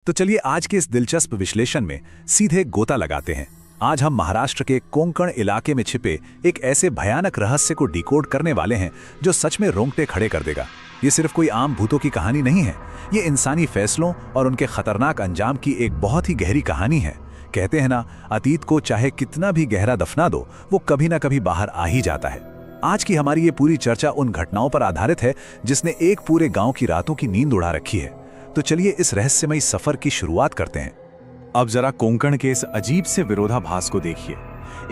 तो चलिए आज के इस दिलचस्प विश्लेषण में सीधे गोता लगाते हैं। आज हम महाराष्ट्र के कोंकण इलाके में छिपे एक ऐसे भयानक रहस्य को डिकोड करने वाले हैं जो सच में रोंगटे खड़े कर देगा। ये सिर्फ कोई आम भूतों की कहानी नहीं है, ये इंसानी फैसलों और उनके खतरनाक अंजाम की एक बहुत ही गहरी कहानी है। कहते हैं ना, अतीत को चाहे कितना भी गहरा दफना दो, वो कभी ना कभी बाहर आ ही जाता है। आज की हमारी ये पूरी चर्चा उन घटनाओं पर आधारित है जिसने एक पूरे गांव की रातों की नींद उड़ा रखी है। तो चलिए इस रहस्यमयी सफर की शुरुआत करते हैं। अब जरा कोंकण के इस अजीब से विरोधाभास को देखिए।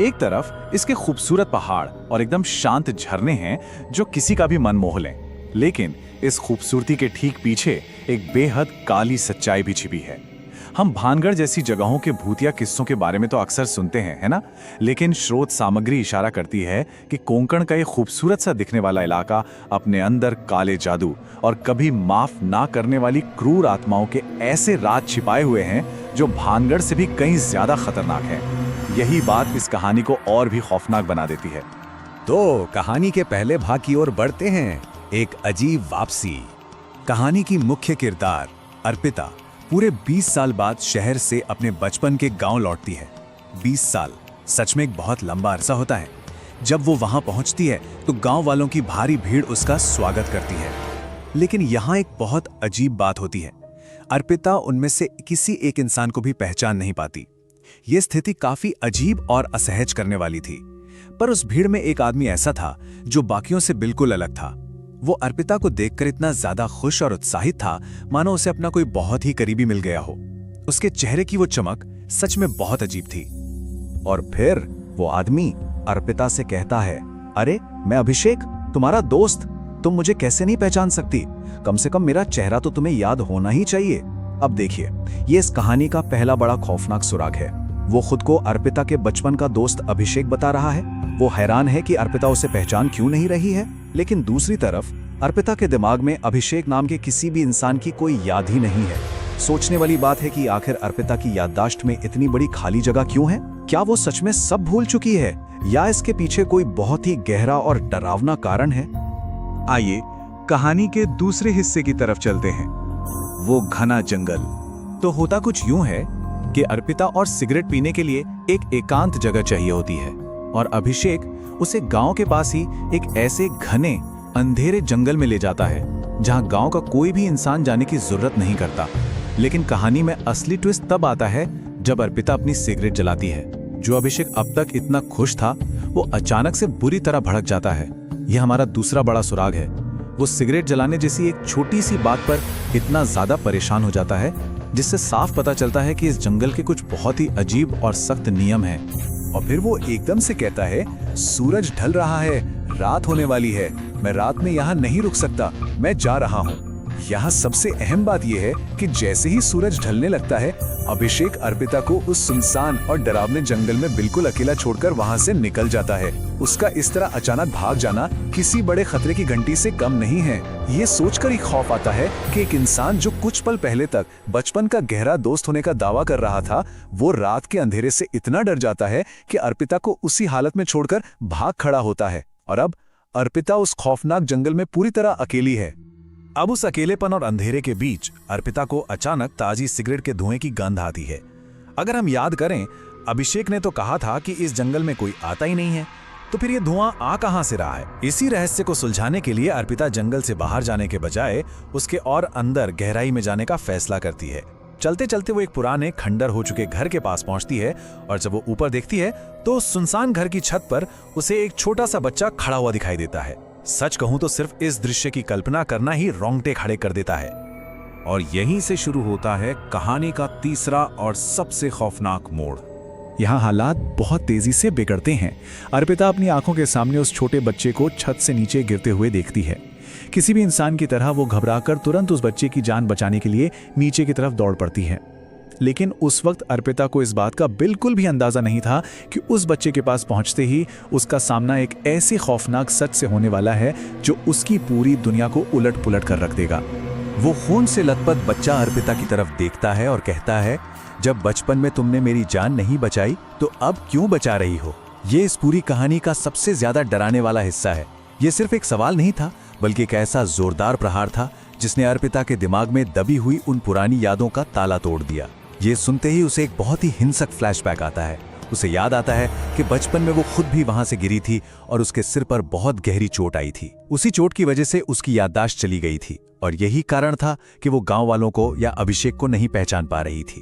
एक तरफ इसके खूबसूरत पहाड़ और एकदम शांत झरने हैं जो किसी का भी मन मोह लें, लेकिन इस खूबसूरती के ठीक पीछे एक बेहद काली सच्चाई भी छिपी है। हम भानगढ़ जैसी जगहों के भूतिया किस्सों के बारे में तो अक्सर सुनते हैं, है ना? लेकिन स्रोत सामग्री इशारा करती है कि कोंकण का ये खूबसूरत सा दिखने वाला इलाका अपने अंदर काले जादू और कभी माफ ना करने वाली क्रूर आत्माओं के ऐसे राज छिपाए हुए हैं जो भानगढ़ से भी कहीं ज्यादा खतरनाक है। यही बात इस कहानी को और भी खौफनाक बना देती है। तो कहानी के पहले भाग की ओर बढ़ते हैं। एक अजीब वापसी। कहानी की मुख्य किरदार अर्पिता पूरे 20 साल बाद शहर से अपने बचपन के गांव लौटती है। 20 साल सच में एक बहुत लंबा अरसा होता है। जब वो वहां पहुंचती है तो गांव वालों की भारी भीड़ उसका स्वागत करती है। लेकिन यहाँ एक बहुत अजीब बात होती है। अर्पिता उनमें से किसी एक इंसान को भी पहचान नहीं पाती। ये स्थिति काफी अजीब और असहज करने वाली थी। पर उस भीड़ में एक आदमी ऐसा था जो बाकियों से बिल्कुल अलग था। वो अर्पिता को देखकर इतना ज्यादा खुश और उत्साहित था मानो उसे अपना कोई बहुत ही करीबी मिल गया हो। उसके चेहरे की वो चमक सच में बहुत अजीब थी। और फिर वो आदमी अर्पिता से कहता है, अरे मैं अभिषेक, तुम्हारा दोस्त। तुम मुझे कैसे नहीं पहचान सकती? कम से कम मेरा चेहरा तो तुम्हें याद होना ही चाहिए। अब देखिए, ये इस कहानी का पहला बड़ा खौफनाक सुराग है। वो खुद को अर्पिता के बचपन का दोस्त अभिषेक बता रहा है। वो हैरान है कि अर्पिता उसे पहचान क्यों नहीं रही है। लेकिन दूसरी तरफ अर्पिता के दिमाग में अभिषेक नाम के किसी भी इंसान की कोई याद ही नहीं है। सोचने वाली बात है कि आखिर अर्पिता की याददाश्त में इतनी बड़ी खाली जगह क्यों है? क्या वो सच में सब भूल चुकी है या इसके पीछे कोई बहुत ही गहरा और डरावना कारण है? आइए कहानी के दूसरे हिस्से की तरफ चलते हैं, वो घना जंगल। तो होता कुछ यूं है कि अर्पिता और सिगरेट पीने के लिए एक एकांत जगह चाहिए होती है और अभिषेक उसे गांव के पास ही एक ऐसे घने अंधेरे जंगल में ले जाता है जहां गांव का कोई भी इंसान जाने की जरूरत नहीं करता। लेकिन कहानी में असली ट्विस्ट तब आता है जब अर्पिता अपनी सिगरेट जलाती है। जो अभिषेक अब तक इतना खुश था वो अचानक से बुरी तरह भड़क जाता है। यह हमारा दूसरा बड़ा सुराग है। वो सिगरेट जलाने जैसी एक छोटी सी बात पर इतना ज्यादा परेशान हो जाता है जिससे साफ पता चलता है कि इस जंगल के कुछ बहुत ही अजीब और सख्त नियम हैं। और फिर वो एकदम से कहता है, सूरज ढल रहा है, रात होने वाली है, मैं रात में यहाँ नहीं रुक सकता, मैं जा रहा हूँ। यहाँ सबसे अहम बात यह है कि जैसे ही सूरज ढलने लगता है, अभिषेक अर्पिता को उस सुनसान और डरावने जंगल में बिल्कुल अकेला छोड़कर वहाँ से निकल जाता है। उसका इस तरह अचानक भाग जाना किसी बड़े खतरे की घंटी से कम नहीं है। ये सोचकर ही खौफ आता है कि एक इंसान जो कुछ पल पहले तक बचपन का गहरा दोस्त होने का दावा कर रहा था, वो रात के अंधेरे से इतना डर जाता है कि अर्पिता को उसी हालत में छोड़कर भाग खड़ा होता है। और अब अर्पिता उस खौफनाक जंगल में पूरी तरह अकेली है। अब उस अकेलेपन और अंधेरे के बीच अर्पिता को अचानक ताजी सिगरेट के धुएं की गंध आती है। अगर हम याद करें, अभिषेक ने तो कहा था कि इस जंगल में कोई आता ही नहीं है, तो फिर ये धुआं आ कहां से रहा है? इसी रहस्य को सुलझाने के लिए अर्पिता जंगल से बाहर जाने के बजाय उसके और अंदर गहराई में जाने का फैसला करती है। चलते चलते वो एक पुराने खंडर हो चुके घर के पास पहुंचती है और जब वो ऊपर देखती है तो सुनसान घर की छत पर उसे एक छोटा सा बच्चा खड़ा हुआ दिखाई देता है। सच कहूं तो सिर्फ इस दृश्य की कल्पना करना ही रोंगटे खड़े कर देता है। और यहीं से शुरू होता है कहानी का तीसरा और सबसे खौफनाक मोड़। यहाँ हालात बहुत तेजी से बिगड़ते हैं। अर्पिता अपनी आंखों के सामने उस छोटे बच्चे को छत से नीचे गिरते हुए देखती है। किसी भी इंसान की तरह वो घबराकर तुरंत उस बच्चे की जान बचाने के लिए नीचे की तरफ दौड़ पड़ती है। लेकिन उस वक्त अर्पिता को इस बात का बिल्कुल भी अंदाजा नहीं था कि उस बच्चे के पास पहुंचते ही उसका सामना एक ऐसे खौफनाक सच से होने वाला है जो उसकी पूरी दुनिया को उलट पुलट कर रख देगा। वो खून से लथपथ बच्चा अर्पिता की तरफ देखता है और कहता है, जब बचपन में तुमने मेरी जान नहीं बचाई तो अब क्यों बचा रही हो? ये इस पूरी कहानी का सबसे ज्यादा डराने वाला हिस्सा है। ये सिर्फ एक सवाल नहीं था, बल्कि एक ऐसा जोरदार प्रहार था जिसने अर्पिता के दिमाग में दबी हुई उन पुरानी यादों का ताला तोड़ दिया। ये सुनते ही उसे एक बहुत ही हिंसक फ्लैशबैक आता है। उसे याद आता है कि बचपन में वो खुद भी वहां से गिरी थी और उसके सिर पर बहुत गहरी चोट आई थी। उसी चोट की वजह से उसकी याददाश्त चली गई थी और यही कारण था कि वो गांव वालों को या अभिषेक को नहीं पहचान पा रही थी।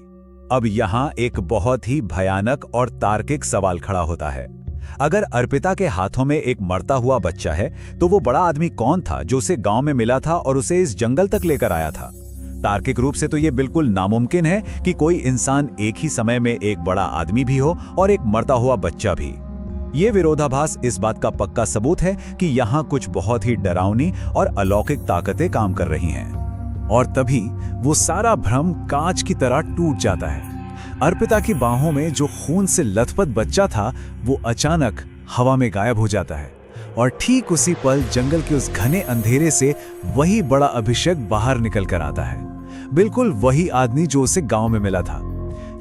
अब यहाँ एक बहुत ही भयानक और तार्किक सवाल खड़ा होता है। अगर अर्पिता के हाथों में एक मरता हुआ बच्चा है तो वो बड़ा आदमी कौन था जो उसे गांव में मिला था और उसे इस जंगल तक लेकर आया था? तार्किक रूप से तो ये बिल्कुल नामुमकिन है कि कोई इंसान एक ही समय में एक बड़ा आदमी भी हो और एक मरता हुआ बच्चा भी। ये विरोधाभास इस बात का पक्का सबूत है कि यहाँ कुछ बहुत ही डरावनी और अलौकिक ताकतें काम कर रही हैं। और तभी वो सारा भ्रम कांच की तरह टूट जाता है। अर्पिता की बाहों में जो खून से लथपथ बच्चा था वो अचानक हवा में गायब हो जाता है और ठीक उसी पल जंगल के उस घने अंधेरे से वही बड़ा अभिषेक बाहर निकल कर आता है। बिल्कुल वही आदमी जो उसे गांव में मिला था।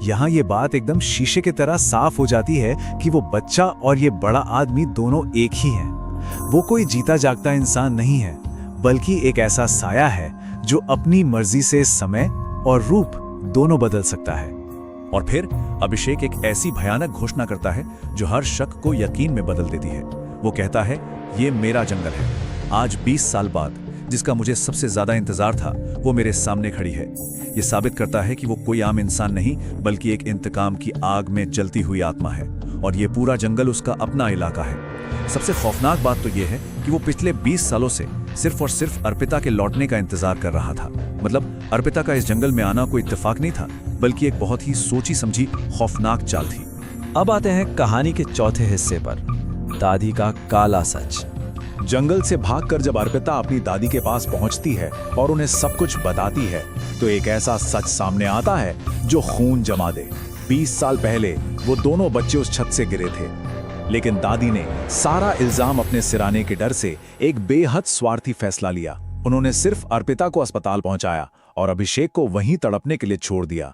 यहाँ ये बात एकदम शीशे की तरह साफ हो जाती है कि वो बच्चा और ये बड़ा आदमी दोनों एक ही हैं। वो कोई जीता जागता इंसान नहीं है, बल्कि एक ऐसा साया है जो अपनी मर्जी से समय और रूप दोनों बदल सकता है। और फिर अभिषेक एक ऐसी भयानक घोषणा करता है जो हर शक को यकीन में बदल देती है। वो कहता है, ये मेरा जंगल है। आज 20 साल बाद जिसका मुझे सबसे ज्यादा इंतजार था वो मेरे सामने खड़ी है। ये साबित करता है कि वो कोई आम इंसान नहीं बल्कि एक इंतकाम की आग में जलती हुई आत्मा है और ये पूरा जंगल उसका अपना इलाका है। सबसे खौफनाक बात तो ये है कि वो पिछले 20 सालों से सिर्फ और सिर्फ अर्पिता के लौटने का इंतजार कर रहा था। मतलब अर्पिता का इस जंगल में आना कोई इत्तेफाक नहीं था बल्कि एक बहुत ही सोची समझी खौफनाक चाल थी। अब आते हैं कहानी के चौथे हिस्से पर, दादी का काला सच। जंगल से भागकर जब अर्पिता अपनी दादी के पास पहुंचती है और उन्हें सब कुछ बताती है तो एक ऐसा सच सामने आता है जो खून जमा दे। 20 साल पहले वो दोनों बच्चे उस छत से गिरे थे, लेकिन दादी ने सारा इल्जाम अपने सिराने के डर से एक बेहद स्वार्थी फैसला लिया। उन्होंने सिर्फ अर्पिता को अस्पताल पहुंचाया और अभिषेक को वहीं तड़पने के लिए छोड़ दिया।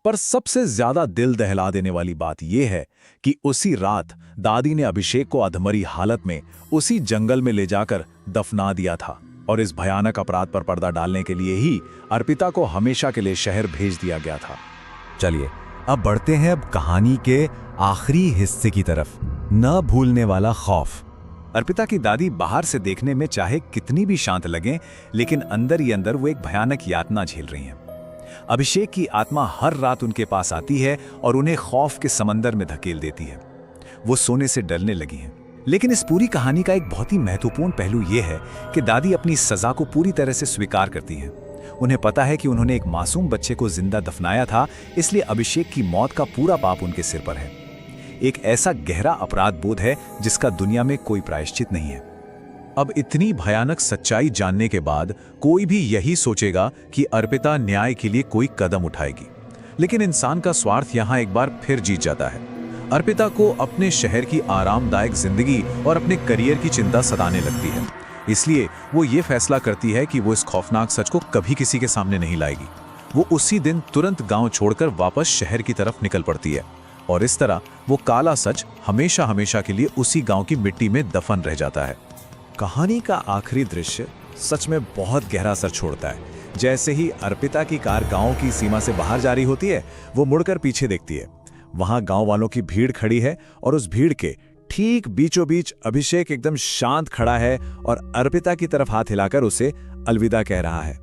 पर सबसे ज्यादा दिल दहला देने वाली बात यह है कि उसी रात दादी ने अभिषेक को अधमरी हालत में उसी जंगल में ले जाकर दफना दिया था और इस भयानक अपराध पर पर्दा डालने के लिए ही अर्पिता को हमेशा के लिए शहर भेज दिया गया था। चलिए अब बढ़ते हैं अब कहानी के आखिरी हिस्से की तरफ, न भूलने वाला खौफ। अर्पिता की दादी बाहर से देखने में चाहे कितनी भी शांत लगें, लेकिन अंदर ही अंदर वो एक भयानक यातना झेल रही हैं। अभिषेक की आत्मा हर रात उनके पास आती है और उन्हें खौफ के समंदर में धकेल देती है। वो सोने से डरने लगी हैं। लेकिन इस पूरी कहानी का एक बहुत ही महत्वपूर्ण पहलू यह है कि दादी अपनी सजा को पूरी तरह से स्वीकार करती हैं। उन्हें पता है कि उन्होंने एक मासूम बच्चे को जिंदा दफनाया था, इसलिए अभिषेक की मौत का पूरा पाप उनके सिर पर है। एक ऐसा गहरा अपराध बोध है जिसका दुनिया में कोई प्रायश्चित नहीं है। अब इतनी भयानक सच्चाई जानने के बाद कोई भी यही सोचेगा कि अर्पिता न्याय के लिए कोई कदम उठाएगी, लेकिन इंसान का स्वार्थ यहाँ एक बार फिर जीत जाता है। अर्पिता को अपने शहर की आरामदायक जिंदगी और अपने करियर की चिंता सताने लगती है, इसलिए वो ये फैसला करती है कि वो इस खौफनाक सच को कभी किसी के सामने नहीं लाएगी। वो उसी दिन तुरंत गांव छोड़कर वापस शहर की तरफ निकल पड़ती है और इस तरह वो काला सच हमेशा हमेशा के लिए उसी गांव की मिट्टी में दफन रह जाता है। कहानी का आखिरी दृश्य सच में बहुत गहरा असर छोड़ता है। जैसे ही अर्पिता की कार गांव की सीमा से बाहर जा रही होती है, वो मुड़कर पीछे देखती है। वहां गांव वालों की भीड़ खड़ी है और उस भीड़ के ठीक बीचों बीच अभिषेक एकदम शांत खड़ा है और अर्पिता की तरफ हाथ हिलाकर उसे अलविदा कह रहा है।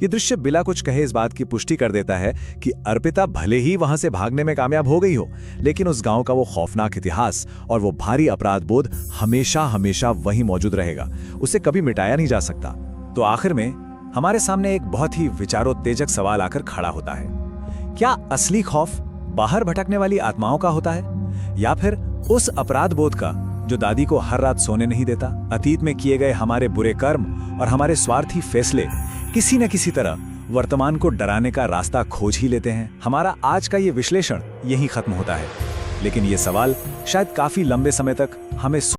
ये दृश्य बिना कुछ कहे इस बात की पुष्टि कर देता है कि अर्पिता भले ही वहां से भागने में कामयाब हो गई हो, लेकिन उस गांव का वो खौफनाक इतिहास और वो भारी अपराध बोध हमेशा हमेशा वहीं मौजूद रहेगा। उसे कभी मिटाया नहीं जा सकता। तो आखिर में हमारे सामने एक बहुत ही विचारोत्तेजक सवाल आकर खड़ा होता है। क्या असली खौफ बाहर भटकने वाली आत्माओं का होता है, या फिर उस अपराध बोध का जो दादी को हर रात सोने नहीं देता? अतीत में किए गए हमारे बुरे कर्म और हमारे स्वार्थी फैसले किसी न किसी तरह वर्तमान को डराने का रास्ता खोज ही लेते हैं। हमारा आज का ये विश्लेषण यहीं खत्म होता है, लेकिन ये सवाल शायद काफी लंबे समय तक हमें